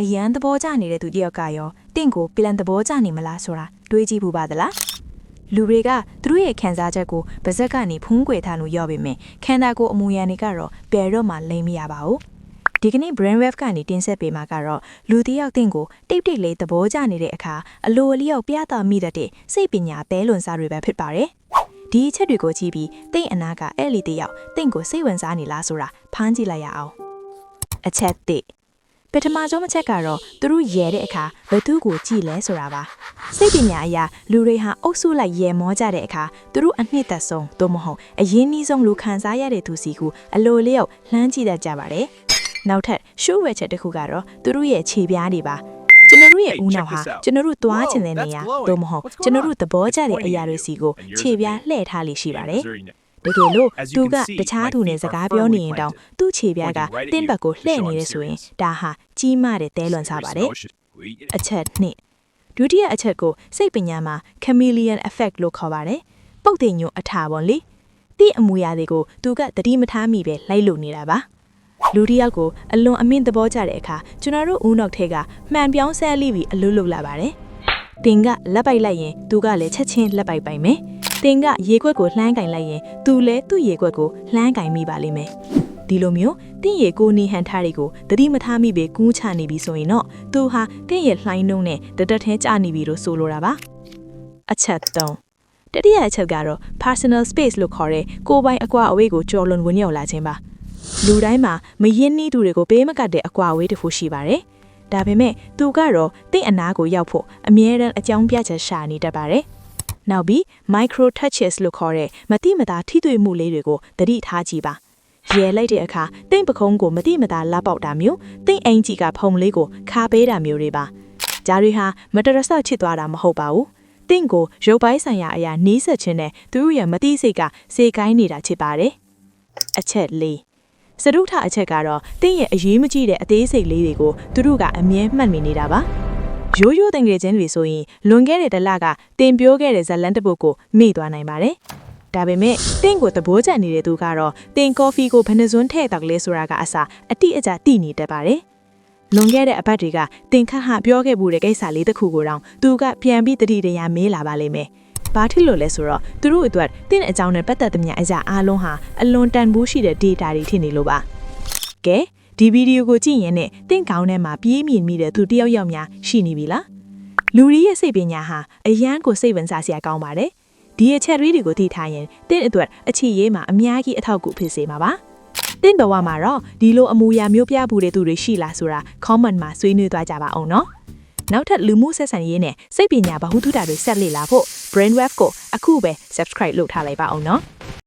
အရန်သဘောကျနေတဲ့သူတယောက်ကရောတင့်ကိုပြန်သဘောကျနေမလားဆိုတာတွေးကြည့်ဖို့ပါသလားလူတွေကသူတို့ရဲ့ခံစားချက်ကိုပါဇက်ကနေဖုံးကွယ်ထားလို့ရော့ပေမဲ့ခန္ဓာကိုယ်အမူအရာတွေကတော့ဘယ်တော့မှလိမ့်မရပါဘူးဒီကနေ့ brain wave ကနေတင်ဆက်ပေးမှာကတော့လူတယောက်တင့်ကိုတိတ်တိတ်လေးသဘောကျနေတဲ့အခါအလိုအလျောက်ပြသမိတတ်တဲ့စိတ်ပညာသဲလွန်စားတွေပဲဖြစ်ပါတယ်ဒီအချက်တွေကိုကြည့်ပြီးတင့်အနာကအဲ့လီတယောက်တင့်ကိုစိတ်ဝင်စားနေလားဆိုတာဖမ်းကြည့်လိုက်ရအောင်အချက်1ပထမဆုံးအချက်ကတော့သူတို့ရဲတဲ့အခါဘယ်သူကိုကြည့်လဲဆိုတာပါစိတ်ပညာအရာလူတွေဟာအုပ်စုလိုက်ရဲမောကြတဲ့အခါသူတို့အနှစ်သက်ဆုံးသို့မဟုတ်အရင်းနှီးဆုံးလူခံစားရတဲ့သူစီကိုအလိုလျောက်လှမ်းကြည့်တတ်ကြပါတယ်နောက်ထပ်ရှုဝဲချက်တစ်ခုကတော့သူတို့ရဲ့ခြေပြားတွေပါကျွန်တော်တို့ရဲ့ဦးနောက်ဟာကျွန်တော်တို့သွားချင်တဲ့နေရာသို့မဟုတ်ကျွန်တော်တို့သဘောကျတဲ့အရာတွေစီကိုခြေပြားလှည့်ထားလိရှိပါတယ်တကယ်လို့သူကတခြားသူနဲ့စကားပြောနေရင်တောင်သူ့ခြေပြားကတင်းဘက်ကိုလှည့်နေရဆိုရင်ဒါဟာကြီးမားတဲ့တဲလွန်စားပါတယ်အချက်2ဒုတိယအချက်ကိုစိတ်ပညာမှာ chameleon effect လို့ခေါ်ပါတယ်ပုတ်တင်ညိုအထာပေါ့လေတိအမူအရာတွေကိုသူကသတိမထားမိပဲလိုက်လို့နေတာပါလူတယောက်ကိုအလွန်အမင်းသဘောကျတဲ့အခါကျွန်တော်တို့ဦးနောက်ထဲကမှန်ပြောင်းဆဲလိပြီးအလွတ်လွတ်လာပါတယ်တင်ကလက်ပိုက်လိုက်ရင်သူကလည်းချက်ချင်းလက်ပိုက်ပိုင်မယ်တင်ကရေခွက်ကိုလှမ်းကင်လိုက်ရင်သူလည်းသူ့ရေခွက်ကိုလှမ်းကင်မိပါလိမ့်မယ်ဒီလိုမျိုးတင်းရေကိုနီဟန်ထားတွေကိုသတိမထားမိပဲကူးချနေပြီဆိုရင်တော့သူဟာတင်းရဲ့လှိုင်းနှုံးနဲ့တတထဲကျနေပြီလို့ဆိုလိုတာပါအချက်3တတိယအချက်ကတော့ personal space လို့ခေါ်တဲ့ကိုယ်ပိုင်အကွာအဝေးကိုကျော်လွန်ဝင်ရောက်လာခြင်းပါလူတိုင်းမှာမရင်းနှီးသူတွေကိုပေးမကတ်တဲ့အကွာအဝေးတစ်ခုရှိပါတယ်ဒါပေမဲ့သူကတော့တင့်အနာကိုရောက်ဖို့အမြဲတမ်းအကြောင်းပြချက်ရှာနေတတ်ပါတယ်နောက်ပြီး micro touches လို့ခေါ်တဲ့မတိမတာထိတွေ့မှုလေးတွေကိုသတိထားကြည့်ပါရဲလိုက်တဲ့အခါတင့်ပခုံးကိုမတိမတာလှပေါက်တာမျိုးတင့်အင်ကြီးကဖုံလေးကိုခါပေးတာမျိုးတွေပါဂျာရီဟာမတရဆောက်ချစ်သွားတာမဟုတ်ပါဘူးတင့်ကိုရုပ်ပိုင်းဆိုင်ရာအရာနီးစပ်ခြင်းနဲ့သူ့ရဲ့မတိစိတ်ကစေကိုင်းနေတာချစ်ပါတယ်အချက်4စရုထအချက်ကတော့တင့်ရဲ့အရေးမကြီးတဲ့အသေးစိတ်လေးတွေကိုသူတို့ကအမြဲမှတ်မိနေတာပါရိုးရိုးတငယ်ချင်းတွေဆိုရင်လွန်ခဲ့တဲ့တလကတင်ပြောခဲ့တဲ့ဇလန်တပုတ်ကိုမေ့သွားနိုင်ပါတယ်ဒါပေမဲ့တင့်ကိုသဘောကျနေတဲ့သူကတော့တင်ကော်ဖီကိုဘယ်နှစွန်းထည့်တောက်လဲဆိုတာကအစားအတိအကျသိနေတတ်ပါတယ်လွန်ခဲ့တဲ့အပတ်တွေကတင်ခတ်ဟာပြောခဲ့မှုတဲ့ကိစ္စလေးတစ်ခုကိုတောင်သူကပြန်ပြီးတတိတရာမေးလာပါလိမ့်မယ်ဘာထစ်လို့လဲဆိုတော့သူတို့အတွက်တင့်အကြောင်းနဲ့ပတ်သက်သမျှအရာအားလုံးဟာအလွန်တန်ဖိုးရှိတဲ့ data တွေဖြစ်နေလို့ပါကဲဒီဗီဒီယိုကိုကြည့်ရင်နဲ့တင့်ကောင်းထဲမှာပြေးမြင်မိတဲ့သူတယောက်ယောက်များရှိနေပြီလားလူတွေရဲ့စိတ်ပညာဟာအရန်ကိုစိတ်ဝင်စားစရာကောင်းပါတယ်ဒီအချက်တွေကိုသိထားရင်တင့်အတွက်အချစ်ရေးမှာအများကြီးအထောက်အကူဖြစ်စေမှာပါတင့်ဘဝမှာတော့ဒီလိုအမူအရာမျိုးပြဖို့တဲ့သူတွေရှိလားဆိုတာ comment မှာဆွေးနွေးသွားကြပါအောင်နော်နောက်ထပ်လူမှုဆက်ဆံရေးနဲ့စိတ်ပညာဗဟုသုတတွေဆက်လေ့လာဖို့ brain wave ကိုအခုပဲ subscribe လုပ်ထားလိုက်ပါအောင်နော်